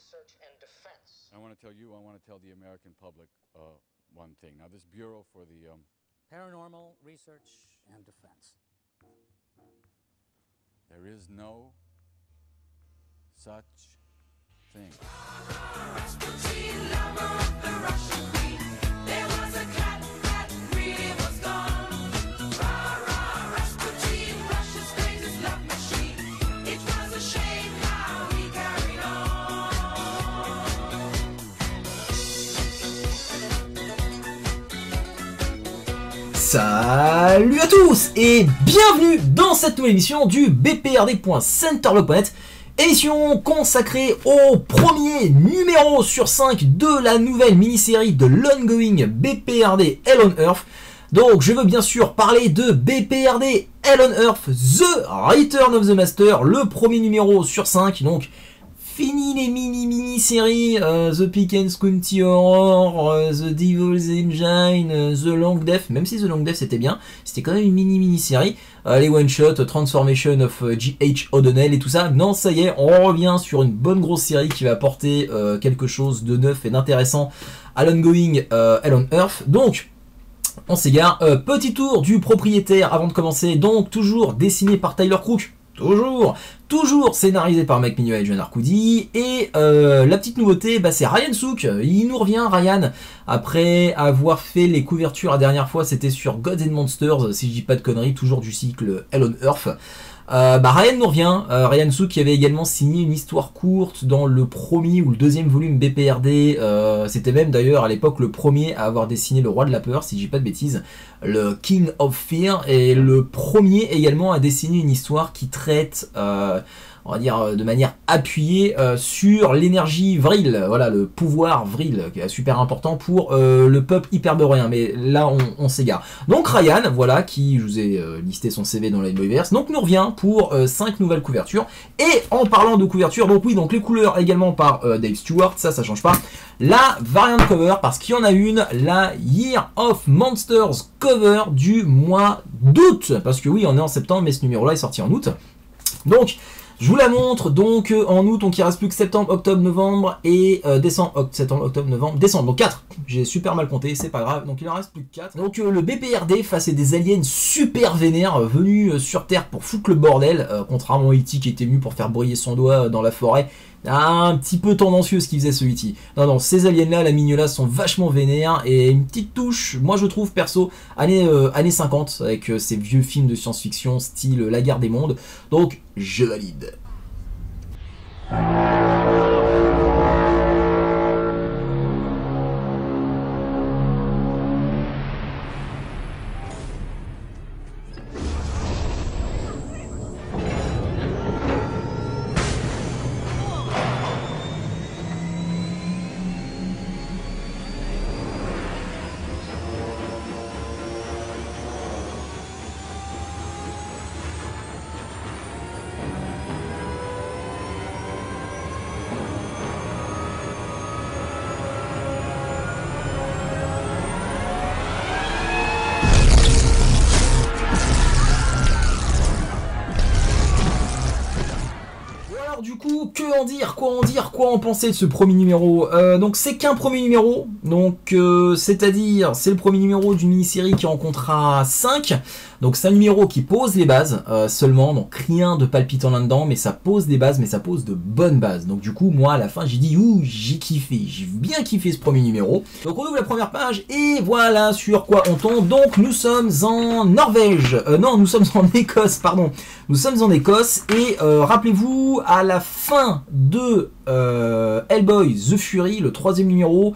Research and Defense. I want to tell you, I want to tell the American public one thing. Now, this Bureau for the Paranormal Research and Defense. there is no such thing. Salut à tous et bienvenue dans cette nouvelle émission du BPRD.centerblog.net, émission consacrée au premier numéro sur 5 de la nouvelle mini-série de l'ongoing BPRD Hell on Earth. Donc je veux bien sûr parler de BPRD Hell on Earth The Return of the Master, le premier numéro sur 5, donc fini les mini-séries, The Pick and Squinty Horror, The Devil's Engine, The Long Death, même si The Long Death c'était bien, c'était quand même une mini-série, les one-shot, Transformation of G.H. O'Donnell et tout ça. Non, ça y est, on revient sur une bonne grosse série qui va apporter quelque chose de neuf et d'intéressant à l'ongoing Hell on Earth. Donc, on s'égare. Petit tour du propriétaire avant de commencer, donc toujours dessiné par Tyler Crook. Toujours scénarisé par Mike Mignola et John Arcudi. Et la petite nouveauté, bah, c'est Ryan Sook. Il nous revient, Ryan, après avoir fait les couvertures la dernière fois, c'était sur Gods and Monsters, si je dis pas de conneries, toujours du cycle Hell on Earth. Ryan nous revient, Ryan Sook qui avait également signé une histoire courte dans le premier ou le deuxième volume BPRD, c'était même d'ailleurs à l'époque le premier à avoir dessiné le Roi de la Peur, si je dis pas de bêtises, le King of Fear, et le premier également à dessiner une histoire qui traite, on va dire de manière appuyée sur l'énergie Vril, voilà, le pouvoir Vril, qui est super important pour le peuple hyperboréen, mais là on s'égare. Donc Ryan, voilà, qui, je vous ai listé son CV dans l'Hellboyverse, donc nous revient pour 5 nouvelles couvertures. Et en parlant de couverture, donc oui, donc les couleurs également par Dave Stewart, ça change pas. La variant cover, parce qu'il y en a une, la Year of Monsters cover du mois d'août, parce que oui, on est en septembre, mais ce numéro-là est sorti en août. Donc, je vous la montre, donc en août, donc il reste plus que septembre, octobre, novembre et décembre, septembre, octobre, novembre, décembre, donc 4. J'ai super mal compté, c'est pas grave, donc il en reste plus que 4. Donc le BPRD face à des aliens super vénères venus sur Terre pour foutre le bordel, contrairement à E.T. qui était venu pour faire briller son doigt dans la forêt. Un petit peu tendancieux ce qu'il faisait ce E.T. Non, ces aliens-là, la Mignola, sont vachement vénères et une petite touche, moi je trouve perso, années 50, avec ces vieux films de science-fiction style La Guerre des Mondes. Donc je valide. Quoi en penser de ce premier numéro? Donc c'est qu'un premier numéro, donc c'est-à-dire c'est le premier numéro d'une mini-série qui en comptera 5. Donc c'est un numéro qui pose les bases seulement, donc rien de palpitant là-dedans, mais ça pose des bases, mais ça pose de bonnes bases. Donc du coup moi à la fin j'ai dit ouh, j'ai kiffé, j'ai bien kiffé ce premier numéro. Donc on ouvre la première page et voilà sur quoi on tombe. Donc nous sommes en Norvège, non nous sommes en Écosse, pardon. Nous sommes en Écosse et rappelez-vous à la fin de Hellboy The Fury, le troisième numéro,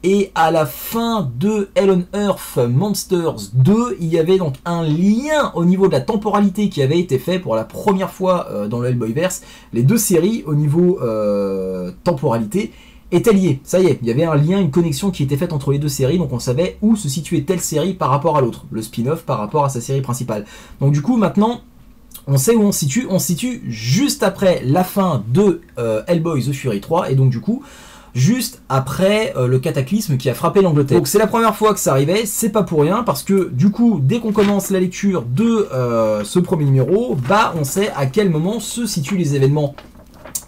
et à la fin de Hell on Earth Monsters 2, il y avait donc un lien au niveau de la temporalité qui avait été fait pour la première fois dans le Hellboyverse. Les deux séries au niveau temporalité étaient liées. Ça y est, il y avait un lien, une connexion qui était faite entre les deux séries, donc on savait où se situait telle série par rapport à l'autre, le spin-off par rapport à sa série principale. Donc du coup maintenant, on sait où on se situe juste après la fin de Hellboy The Fury 3, et donc du coup, juste après le cataclysme qui a frappé l'Angleterre. Donc c'est la première fois que ça arrivait, c'est pas pour rien, parce que du coup, dès qu'on commence la lecture de ce premier numéro, bah on sait à quel moment se situent les événements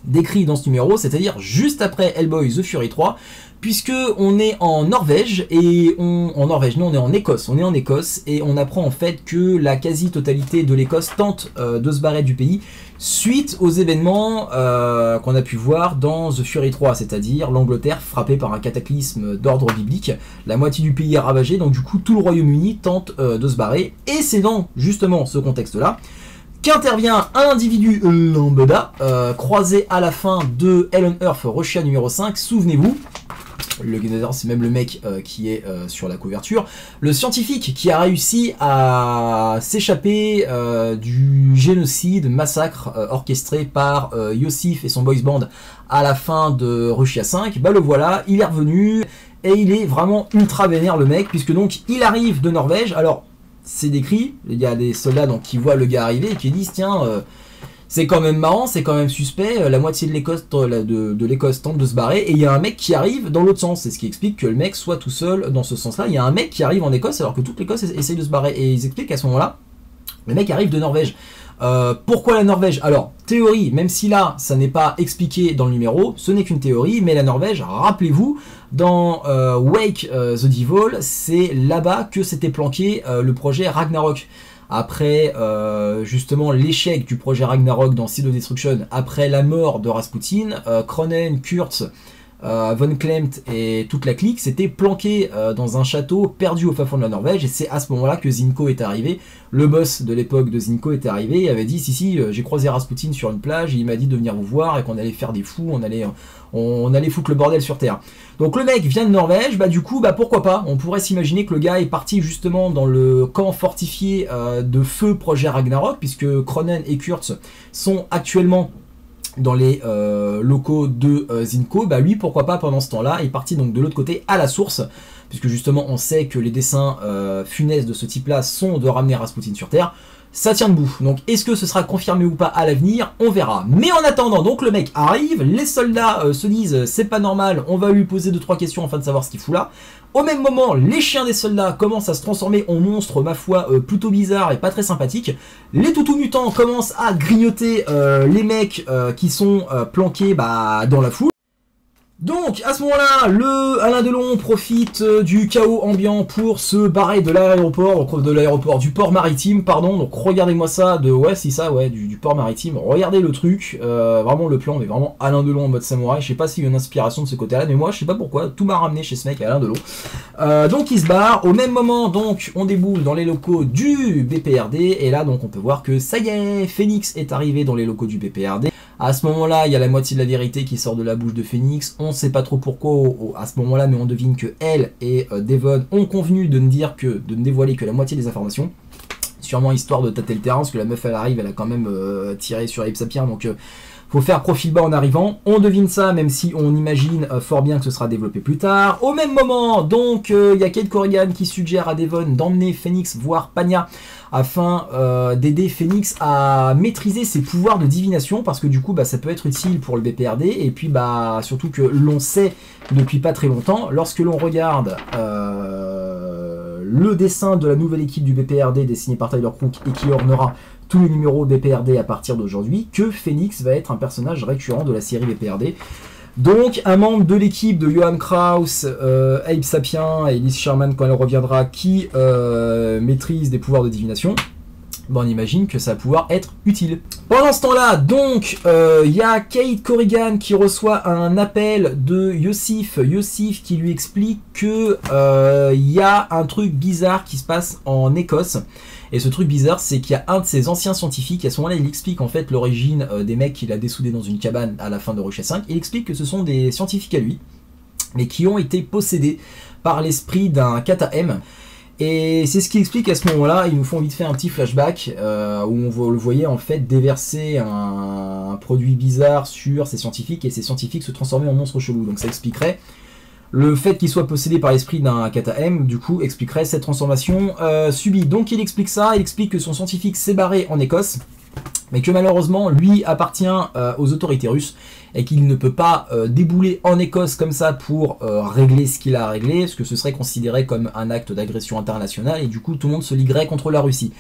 décrit dans ce numéro, c'est-à-dire juste après Hellboy The Fury 3, puisque on est en Norvège, et en Norvège, non, on est en Écosse, et on apprend en fait que la quasi-totalité de l'Écosse tente de se barrer du pays, suite aux événements qu'on a pu voir dans The Fury 3, c'est-à-dire l'Angleterre frappée par un cataclysme d'ordre biblique, la moitié du pays est ravagée, donc du coup tout le Royaume-Uni tente de se barrer, et c'est dans justement ce contexte-là qu'intervient un individu lambda, croisé à la fin de Hell on Earth Russia numéro 5, souvenez-vous, c'est même le mec qui est sur la couverture, le scientifique qui a réussi à s'échapper du génocide, massacre orchestré par Yossif et son boys band à la fin de Russia 5, bah le voilà, il est revenu, et il est vraiment ultra vénère le mec, puisque donc il arrive de Norvège, alors c'est décrit, il y a des soldats donc, qui voient le gars arriver et qui disent tiens, c'est quand même marrant, c'est quand même suspect, la moitié de l'Écosse tente de se barrer, et il y a un mec qui arrive dans l'autre sens, c'est ce qui explique que le mec soit tout seul dans ce sens-là, il y a un mec qui arrive en Écosse alors que toute l'Écosse essaye de se barrer, et ils expliquent qu'à ce moment-là, le mec arrive de Norvège. Pourquoi la Norvège? Alors, théorie, même si là, ça n'est pas expliqué dans le numéro, ce n'est qu'une théorie, mais la Norvège, rappelez-vous, dans Wake the Devil, c'est là-bas que s'était planqué le projet Ragnarok. Après justement l'échec du projet Ragnarok dans Seed of Destruction, après la mort de Rasputin, Cronen, Kurtz, Von Klemt et toute la clique s'étaient planqués dans un château perdu au fin fond de la Norvège, et c'est à ce moment-là que Zinko est arrivé. Le boss de l'époque de Zinko est arrivé et avait dit si j'ai croisé Rasputin sur une plage, et il m'a dit de venir vous voir et qu'on allait faire des fous, on allait foutre le bordel sur terre. Donc le mec vient de Norvège, bah du coup bah pourquoi pas, on pourrait s'imaginer que le gars est parti justement dans le camp fortifié de feu projet Ragnarok, puisque Cronen et Kurtz sont actuellement dans les locaux de Zinko, bah lui pourquoi pas pendant ce temps-là est parti donc de l'autre côté à la source, puisque justement on sait que les dessins funestes de ce type-là sont de ramener Rasputin sur Terre. Ça tient debout, donc est-ce que ce sera confirmé ou pas à l'avenir, on verra. Mais en attendant, donc le mec arrive, les soldats se disent c'est pas normal, on va lui poser 2-3 questions afin de savoir ce qu'il fout là. Au même moment, les chiens des soldats commencent à se transformer en monstres, ma foi, plutôt bizarres et pas très sympathiques. Les toutous mutants commencent à grignoter les mecs qui sont planqués dans la foule. Donc à ce moment-là, le Alain Delon profite du chaos ambiant pour se barrer de l'aéroport, du port maritime, pardon. Donc regardez-moi ça, du port maritime. Regardez le truc, vraiment le plan, mais vraiment Alain Delon en mode samouraï. Je sais pas s'il y a une inspiration de ce côté-là, mais moi je sais pas pourquoi, tout m'a ramené chez ce mec Alain Delon. Donc il se barre. Au même moment, donc on déboule dans les locaux du BPRD, et là donc on peut voir que ça y est, Phoenix est arrivé dans les locaux du BPRD. À ce moment-là, il y a la moitié de la vérité qui sort de la bouche de Phoenix. On ne sait pas trop pourquoi à ce moment-là, mais on devine que elle et Devon ont convenu de ne dévoiler que la moitié des informations. Sûrement histoire de tâter le terrain, parce que la meuf elle arrive, elle a quand même tiré sur Abe Sapien, donc faut faire profil bas en arrivant. On devine ça, même si on imagine fort bien que ce sera développé plus tard. Au même moment, donc, il y a Kate Corrigan qui suggère à Devon d'emmener Phoenix voir Panya, afin d'aider Phoenix à maîtriser ses pouvoirs de divination, parce que du coup ça peut être utile pour le BPRD, et puis surtout que l'on sait depuis pas très longtemps, lorsque l'on regarde le dessin de la nouvelle équipe du BPRD dessiné par Tyler Crook et qui ornera tous les numéros BPRD à partir d'aujourd'hui, que Phoenix va être un personnage récurrent de la série BPRD. Donc un membre de l'équipe de Johan Kraus, Abe Sapien et Liz Sherman quand elle reviendra, qui maîtrise des pouvoirs de divination, on imagine que ça va pouvoir être utile. Pendant ce temps-là, donc, il y a Kate Corrigan qui reçoit un appel de Yossif qui lui explique que il y a un truc bizarre qui se passe en Écosse. Et ce truc bizarre, c'est qu'il y a un de ses anciens scientifiques, à ce moment-là, il explique en fait l'origine des mecs qu'il a dessoudés dans une cabane à la fin de Russia 5. Il explique que ce sont des scientifiques à lui, mais qui ont été possédés par l'esprit d'un Kata-M. Et c'est ce qui explique à ce moment-là, ils nous font vite fait un petit flashback où on le voyait en fait déverser un produit bizarre sur ces scientifiques, et ces scientifiques se transformer en monstres chelous. Donc ça expliquerait le fait qu'il soit possédé par l'esprit d'un Kata-M, du coup expliquerait cette transformation subie. Donc il explique ça, il explique que son scientifique s'est barré en Écosse, mais que malheureusement lui appartient aux autorités russes, et qu'il ne peut pas débouler en Écosse comme ça pour régler ce qu'il a à régler, parce que ce serait considéré comme un acte d'agression internationale, et du coup tout le monde se liguerait contre la Russie.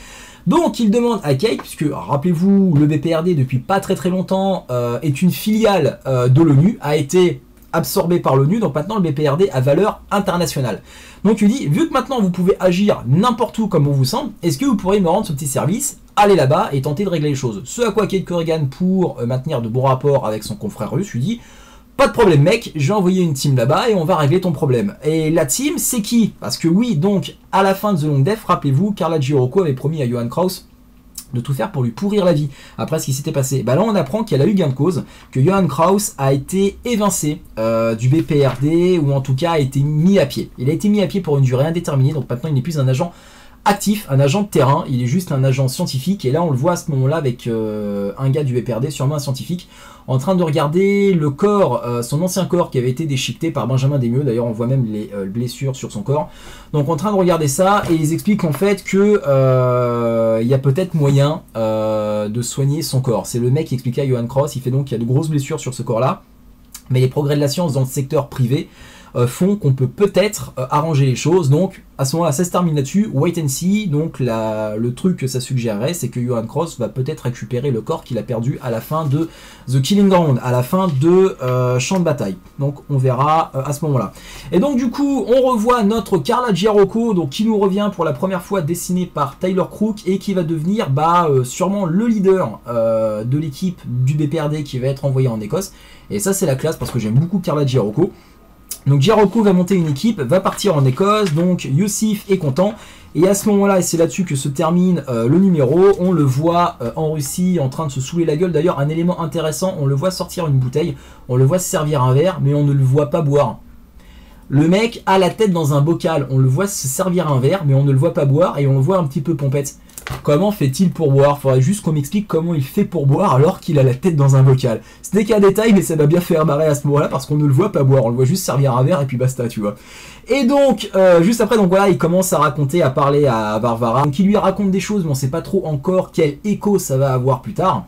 Donc il demande à Cake, puisque rappelez-vous, le BPRD depuis pas très longtemps est une filiale de l'ONU, a été absorbé par l'ONU, donc maintenant le BPRD a valeur internationale. Donc il dit, vu que maintenant vous pouvez agir n'importe où comme bon vous semble, est-ce que vous pourriez me rendre ce petit service, aller là-bas et tenter de régler les choses. Ce à quoi Kate Corrigan, pour maintenir de bons rapports avec son confrère russe, lui dit, pas de problème mec, je vais envoyer une team là-bas et on va régler ton problème. Et la team, c'est qui? Parce que oui, donc à la fin de The Long Death, rappelez-vous, Carla Giroco avait promis à Johan Kraus de tout faire pour lui pourrir la vie, après ce qui s'était passé. Bah là on apprend qu'elle a eu gain de cause, que Johan Kraus a été évincé du BPRD, ou en tout cas a été mis à pied. Il a été mis à pied pour une durée indéterminée, donc maintenant il n'est plus un agent actif, un agent de terrain, il est juste un agent scientifique, et là on le voit à ce moment-là avec un gars du BPRD, sûrement un scientifique, en train de regarder le corps, son ancien corps qui avait été déchiqueté par Benjamin Desmieux, d'ailleurs on voit même les blessures sur son corps, donc en train de regarder ça, et ils expliquent en fait que il y a peut-être moyen de soigner son corps. C'est le mec qui expliquait à Johan Kraus, il fait donc qu'il y a de grosses blessures sur ce corps-là, mais les progrès de la science dans le secteur privé font qu'on peut peut-être arranger les choses. Donc à ce moment-là ça se termine là-dessus, wait and see. Donc le truc que ça suggérerait, c'est que Johan Kraus va peut-être récupérer le corps qu'il a perdu à la fin de The Killing Ground, à la fin de Champ de Bataille. Donc on verra à ce moment-là. Et donc du coup on revoit notre Carla Giroco, donc qui nous revient pour la première fois, dessinée par Tyler Crook, et qui va devenir sûrement le leader de l'équipe du BPRD qui va être envoyé en Écosse. Et ça c'est la classe parce que j'aime beaucoup Carla Giroco. Donc Giroco va monter une équipe, va partir en Écosse, donc Yousif est content, et à ce moment-là, et c'est là-dessus que se termine le numéro, on le voit en Russie en train de se saouler la gueule. D'ailleurs, un élément intéressant, on le voit sortir une bouteille, on le voit se servir un verre, mais on ne le voit pas boire. Le mec a la tête dans un bocal, on le voit se servir un verre, mais on ne le voit pas boire, et on le voit un petit peu pompette. Comment fait-il pour boire? Faudrait juste qu'on m'explique comment il fait pour boire alors qu'il a la tête dans un bocal. Ce n'est qu'un détail, mais ça m'a bien fait marrer à ce moment-là parce qu'on ne le voit pas boire, on le voit juste servir un verre et puis basta, tu vois. Et donc, juste après, donc voilà, il commence à raconter, à parler à Varvara. Donc il lui raconte des choses, mais on ne sait pas trop encore quel écho ça va avoir plus tard.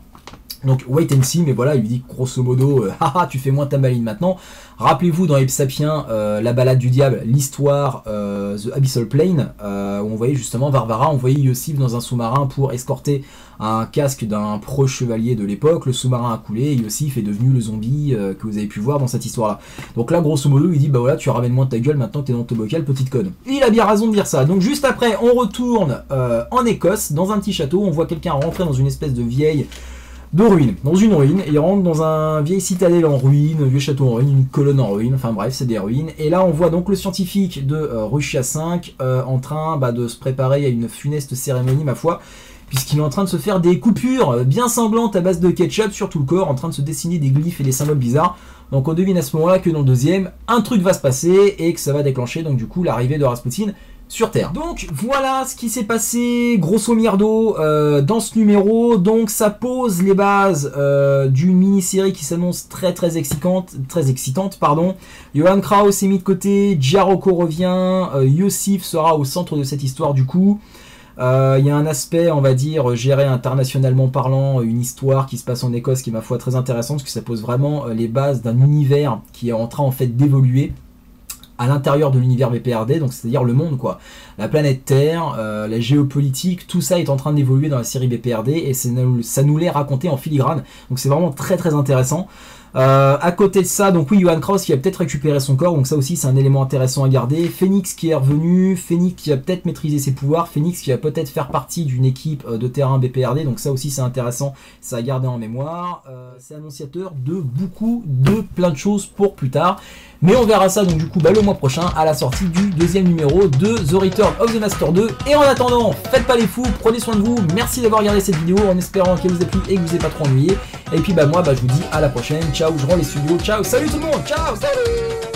Donc wait and see, mais voilà, il lui dit grosso modo, haha, tu fais moins ta maline maintenant. Rappelez-vous dans Abe Sapien, la balade du diable, l'histoire The Abyssal Plane, où on voyait justement Varvara envoyer Yousif dans un sous-marin pour escorter un casque d'un proche chevalier de l'époque. Le sous-marin a coulé et Yousif est devenu le zombie que vous avez pu voir dans cette histoire-là. Donc là, grosso modo, il dit, bah voilà, tu ramènes moins ta gueule, maintenant t'es dans ton bocal, petite conne. Et il a bien raison de dire ça. Donc juste après, on retourne en Écosse, dans un petit château, on voit quelqu'un rentrer dans une espèce de vieille ruine, dans une ruine, et il rentre dans un vieille citadelle en ruine, un vieux château en ruine, une colonne en ruine, enfin bref, c'est des ruines. Et là on voit donc le scientifique de Russia 5 en train de se préparer à une funeste cérémonie, ma foi, puisqu'il est en train de se faire des coupures bien sanglantes à base de ketchup sur tout le corps, en train de se dessiner des glyphes et des symboles bizarres. Donc on devine à ce moment-là que dans le deuxième, un truc va se passer et que ça va déclencher donc du coup l'arrivée de Rasputin sur Terre. Donc voilà ce qui s'est passé grosso merdo dans ce numéro. Donc ça pose les bases d'une mini-série qui s'annonce très excitante, pardon. Johan Kraus est mis de côté, Giroco revient, Yousif sera au centre de cette histoire du coup. Il y a un aspect, on va dire, géré internationalement parlant, une histoire qui se passe en Écosse qui est ma foi très intéressante parce que ça pose vraiment les bases d'un univers qui est en train en fait d'évoluer à l'intérieur de l'univers BPRD, donc c'est-à-dire le monde quoi. La planète Terre, la géopolitique, tout ça est en train d'évoluer dans la série BPRD et ça nous l'est raconté en filigrane, donc c'est vraiment très intéressant. À côté de ça, donc oui, Johan Kraus qui a peut-être récupéré son corps, donc ça aussi c'est un élément intéressant à garder. Phoenix qui est revenu, Phoenix qui va peut-être maîtriser ses pouvoirs, Phoenix qui va peut-être faire partie d'une équipe de terrain BPRD, donc ça aussi c'est intéressant, ça à garder en mémoire. C'est annonciateur de plein de choses pour plus tard. Mais on verra ça donc du coup le mois prochain à la sortie du deuxième numéro de The Return of the Master 2. Et en attendant, faites pas les fous, prenez soin de vous, merci d'avoir regardé cette vidéo en espérant qu'elle vous a plu et que vous n'ayez pas trop ennuyé. Et puis moi je vous dis à la prochaine, ciao, je rends les studios, ciao, salut tout le monde, ciao, salut.